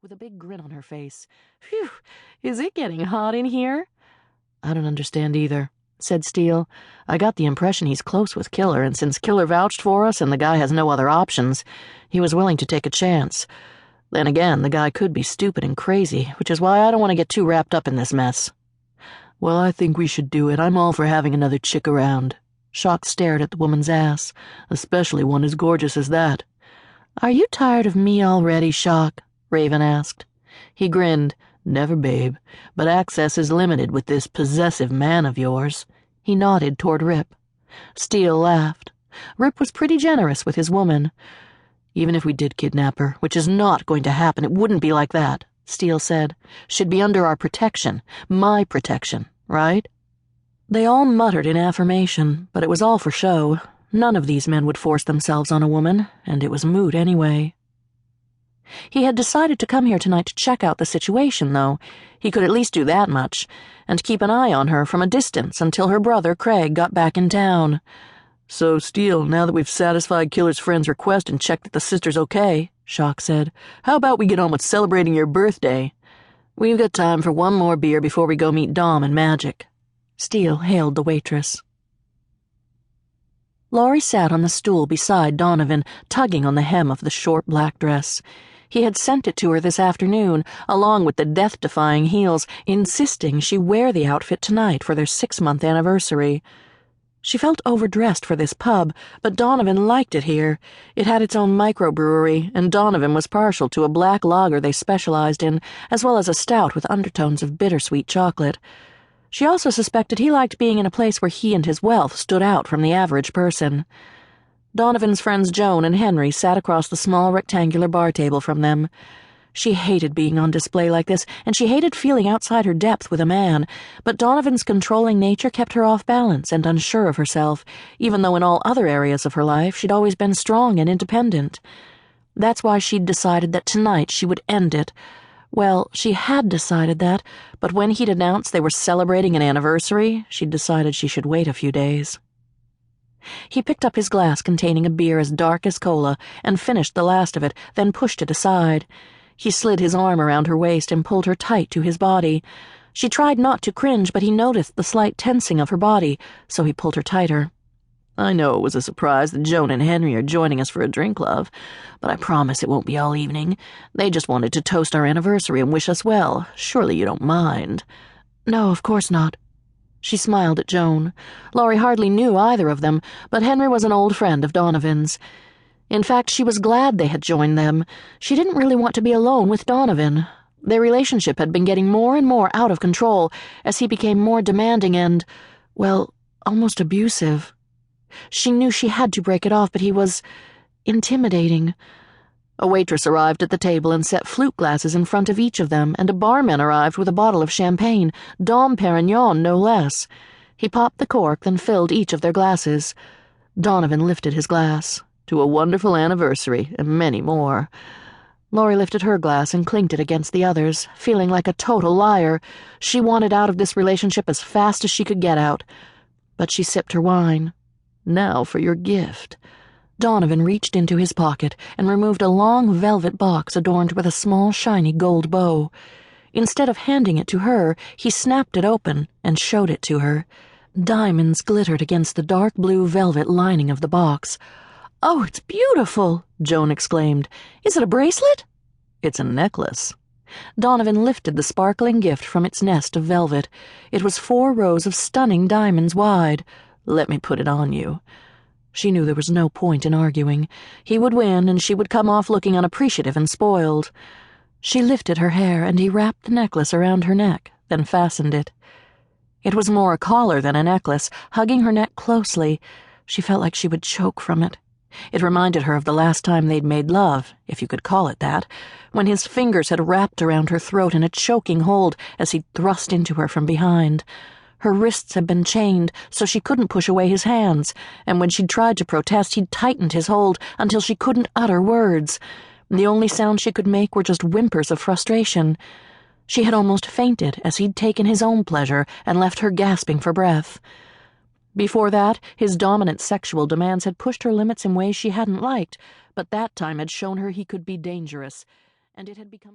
with a big grin on her face. "Phew, is it getting hot in here?" "I don't understand either," said Steele. "I got the impression he's close with Killer, and since Killer vouched for us and the guy has no other options, he was willing to take a chance. Then again, the guy could be stupid and crazy, which is why I don't want to get too wrapped up in this mess." "Well, I think we should do it. I'm all for having another chick around." Shock stared at the woman's ass, "especially one as gorgeous as that." "Are you tired of me already, Shock?" Raven asked. He grinned. "Never, babe, but access is limited with this possessive man of yours." He nodded toward Rip. Steele laughed. Rip was pretty generous with his woman. "Even if we did kidnap her, which is not going to happen, it wouldn't be like that," Steele said. "She'd be under our protection, my protection, right?" They all muttered in affirmation, but it was all for show. None of these men would force themselves on a woman, and it was moot anyway. He had decided to come here tonight to check out the situation, though. He could at least do that much, and keep an eye on her from a distance until her brother Craig got back in town. "So, Steele, now that we've satisfied Killer's friend's request and checked that the sister's okay," Shock said, "how about we get on with celebrating your birthday? We've got time for one more beer before we go meet Dom and Magic." Steele hailed the waitress. Laurie sat on the stool beside Donovan, tugging on the hem of the short black dress. He had sent it to her this afternoon, along with the death-defying heels, insisting she wear the outfit tonight for their 6-month anniversary. She felt overdressed for this pub, but Donovan liked it here. It had its own microbrewery, and Donovan was partial to a black lager they specialized in, as well as a stout with undertones of bittersweet chocolate. She also suspected he liked being in a place where he and his wealth stood out from the average person. Donovan's friends Joan and Henry sat across the small rectangular bar table from them. She hated being on display like this, and she hated feeling outside her depth with a man, but Donovan's controlling nature kept her off balance and unsure of herself, even though in all other areas of her life she'd always been strong and independent. That's why she'd decided that tonight she would end it. Well, she had decided that, but when he'd announced they were celebrating an anniversary, she'd decided she should wait a few days. He picked up his glass containing a beer as dark as cola and finished the last of it, then pushed it aside. He slid his arm around her waist and pulled her tight to his body. She tried not to cringe, but he noticed the slight tensing of her body, so he pulled her tighter. "I know it was a surprise that Joan and Henry are joining us for a drink, love, but I promise it won't be all evening. They just wanted to toast our anniversary and wish us well. Surely you don't mind." "No, of course not." She smiled at Joan. Laurie hardly knew either of them, but Henry was an old friend of Donovan's. In fact, she was glad they had joined them. She didn't really want to be alone with Donovan. Their relationship had been getting more and more out of control as he became more demanding and, well, almost abusive. She knew she had to break it off, but he was intimidating. A waitress arrived at the table and set flute glasses in front of each of them, and a barman arrived with a bottle of champagne, Dom Perignon no less. He popped the cork, then filled each of their glasses. Donovan lifted his glass. "To a wonderful anniversary, and many more." Laurie lifted her glass and clinked it against the others, feeling like a total liar. She wanted out of this relationship as fast as she could get out. But she sipped her wine. "Now for your gift." Donovan reached into his pocket and removed a long velvet box adorned with a small, shiny gold bow. Instead of handing it to her, he snapped it open and showed it to her. Diamonds glittered against the dark blue velvet lining of the box. "Oh, it's beautiful!" Joan exclaimed. "Is it a bracelet?" "It's a necklace." Donovan lifted the sparkling gift from its nest of velvet. It was 4 rows of stunning diamonds wide. "Let me put it on you." She knew there was no point in arguing. He would win, and she would come off looking unappreciative and spoiled. She lifted her hair, and he wrapped the necklace around her neck, then fastened it. It was more a collar than a necklace, hugging her neck closely. She felt like she would choke from it. It reminded her of the last time they'd made love, if you could call it that, when his fingers had wrapped around her throat in a choking hold as he thrust into her from behind. Her wrists had been chained, so she couldn't push away his hands, and when she'd tried to protest, he'd tightened his hold until she couldn't utter words. The only sounds she could make were just whimpers of frustration. She had almost fainted as he'd taken his own pleasure and left her gasping for breath. Before that, his dominant sexual demands had pushed her limits in ways she hadn't liked, but that time had shown her he could be dangerous, and it had become